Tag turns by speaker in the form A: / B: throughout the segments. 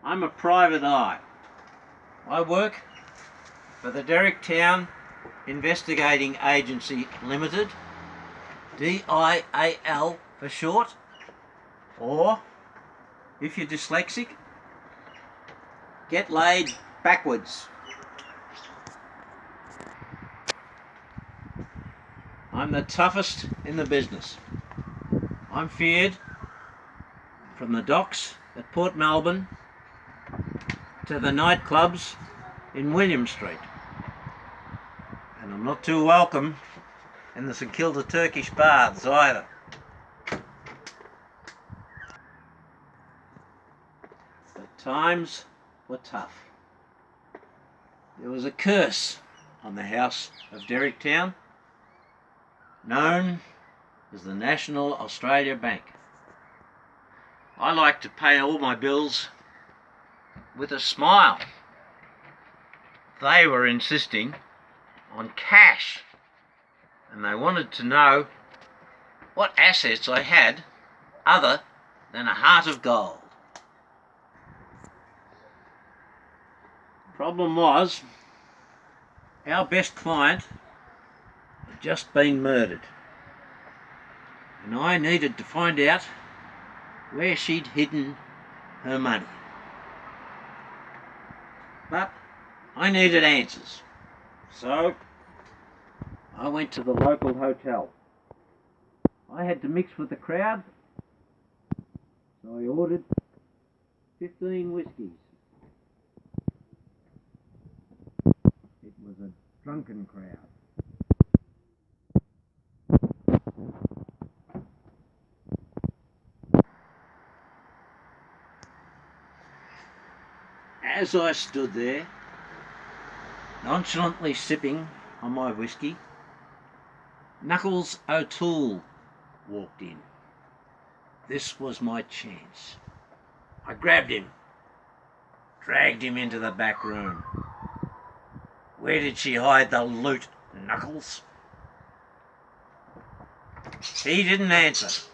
A: I'm a private eye. I work for the Derektown Investigating Agency Limited, DIAL for short, or, if you're dyslexic, get laid backwards. I'm the toughest in the business. I'm feared from the docks at Port Melbourne to the nightclubs in William Street. And I'm not too welcome in the St Kilda Turkish baths either. The times were tough. There was a curse on the house of Derektown, known as the National Australia Bank. I like to pay all my bills with a smile. They were insisting on cash, and they wanted to know what assets I had other than a heart of gold. The problem was, our best client had just been murdered, and I needed to find out where she'd hidden her money. But I needed answers, so I went to the local hotel. I had to mix with the crowd, so I ordered 15 whiskies. It was a drunken crowd. As I stood there, nonchalantly sipping on my whiskey, Knuckles O'Toole walked in. This was my chance. I grabbed him, dragged him into the back room. Where did she hide the loot, Knuckles? He didn't answer.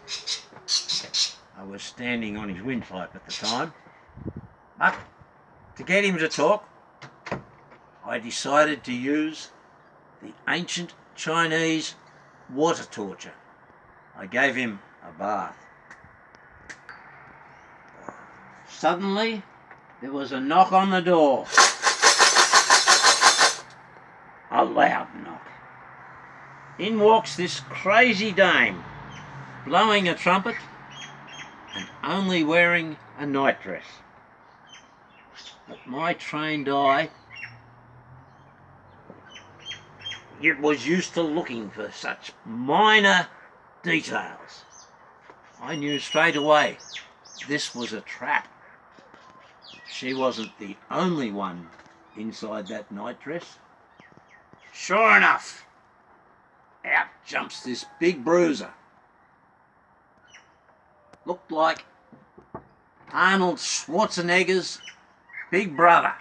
A: I was standing on his windpipe at the time, but to get him to talk, I decided to use the ancient Chinese water torture. I gave him a bath. Suddenly, there was a knock on the door. A loud knock. In walks this crazy dame, blowing a trumpet and only wearing a nightdress. But my trained eye, it was used to looking for such minor details. I knew straight away this was a trap. She wasn't the only one inside that nightdress. Sure enough, out jumps this big bruiser. Looked like Arnold Schwarzenegger's big brother.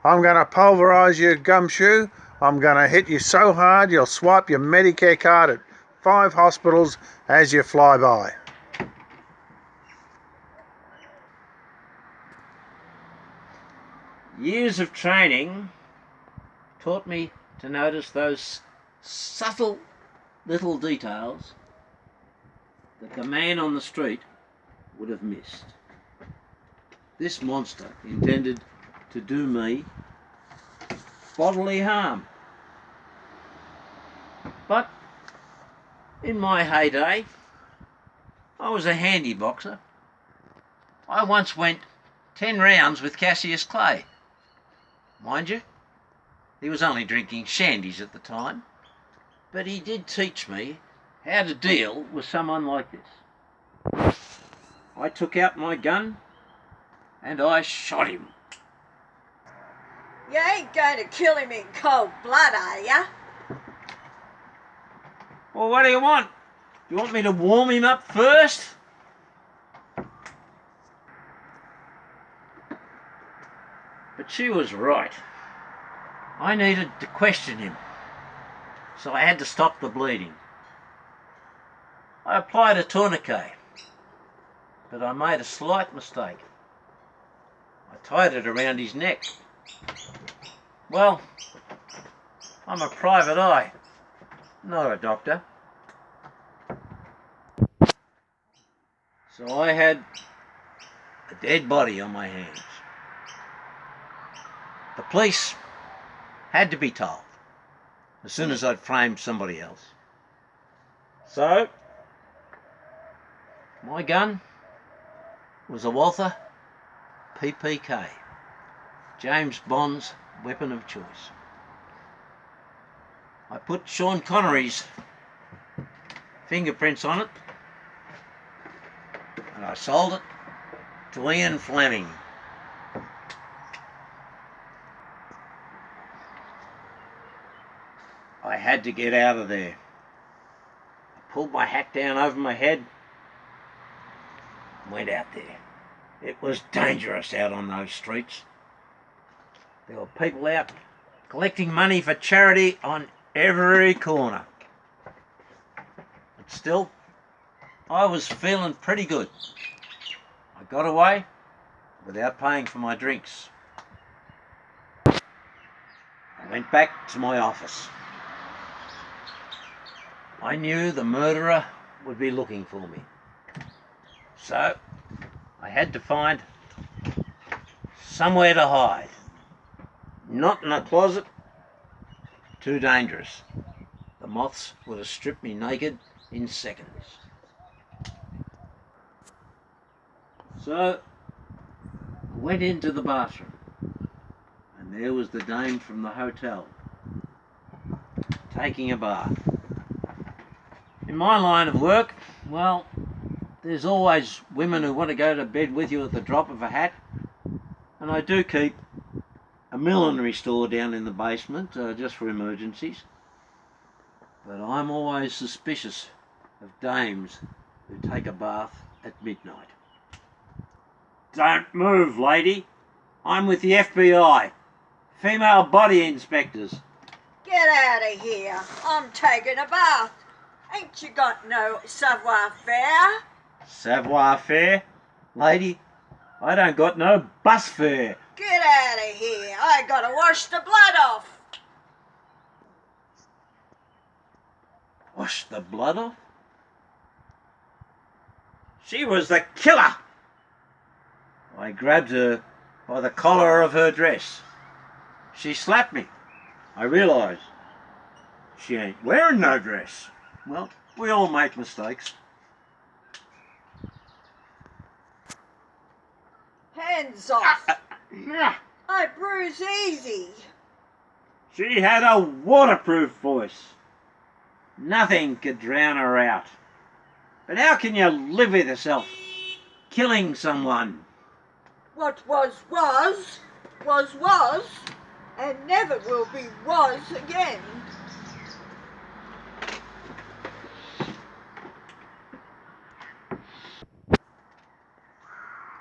B: I'm going to pulverise your gumshoe. I'm going to hit you so hard you'll swipe your Medicare card at 5 hospitals as you fly by.
A: Years of training taught me to notice those subtle little details that the man on the street would have missed. This monster intended to do me bodily harm. But in my heyday, I was a handy boxer. I once went 10 rounds with Cassius Clay. Mind you, he was only drinking shandies at the time, but he did teach me how to deal with someone like this. I took out my gun and I shot him.
C: You ain't going to kill him in cold blood, are ya?
A: Well, what do you want? You want me to warm him up first? But she was right. I needed to question him. so I had to stop the bleeding. I applied a tourniquet, but I made a slight mistake. I tied it around his neck. Well, I'm a private eye, not a doctor. So I had a dead body on my hands. The police had to be told as soon as I'd framed somebody else. So, my gun was a Walther PPK, James Bond's weapon of choice. I put Sean Connery's fingerprints on it, and I sold it to Ian Fleming. I had to get out of there. I pulled my hat down over my head and went out there. It was dangerous out on those streets. There were people out collecting money for charity on every corner. But still, I was feeling pretty good. I got away without paying for my drinks. I went back to my office. I knew the murderer would be looking for me. So I had to find somewhere to hide. Not in a closet. Too dangerous. The moths would have stripped me naked in seconds. So I went into the bathroom, and there was the dame from the hotel taking a bath. In my line of work, well, there's always women who want to go to bed with you at the drop of a hat, and I do keep a millinery store down in the basement just for emergencies. But I'm always suspicious of dames who take a bath at midnight. Don't move, lady. I'm with the FBI. Female body inspectors.
C: Get out of here. I'm taking a bath. Ain't you got no savoir-faire?
A: Savoir-faire? Lady, I don't got no bus fare.
C: Get out of here. I gotta wash the blood off.
A: Wash the blood off? She was the killer. I grabbed her by the collar of her dress. She slapped me. I realised she ain't wearing no dress. Well, we all make mistakes.
C: Hands off. I bruise easy.
A: She had a waterproof voice. Nothing could drown her out. But how can you live with yourself killing someone?
C: What was, and never will be was again.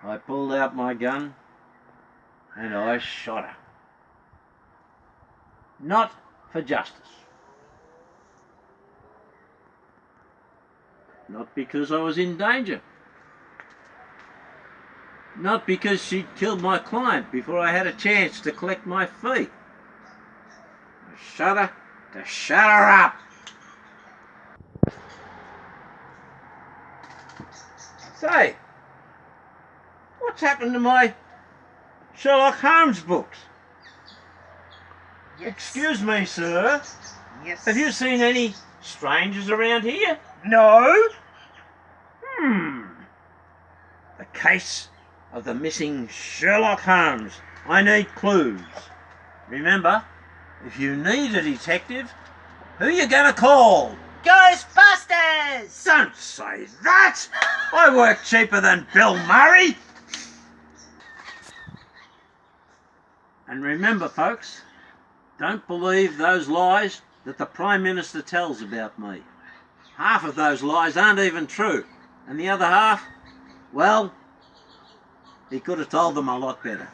A: I pulled out my gun and I shot her. Not for justice. Not because I was in danger. Not because she'd killed my client before I had a chance to collect my fee. I shot her to shut her up. Say, what's happened to my Sherlock Holmes books?
D: Yes.
A: Excuse me, sir.
D: Yes.
A: Have you seen any strangers around here?
D: No.
A: The case of the missing Sherlock Holmes. I need clues. Remember, if you need a detective, who are you going to call?
D: Ghostbusters!
A: Don't say that! I work cheaper than Bill Murray! And remember, folks, don't believe those lies that the Prime Minister tells about me. Half of those lies aren't even true. And the other half, well, he could have told them a lot better.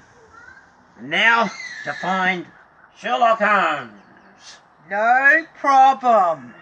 A: And now, to find Sherlock Holmes.
D: No problem.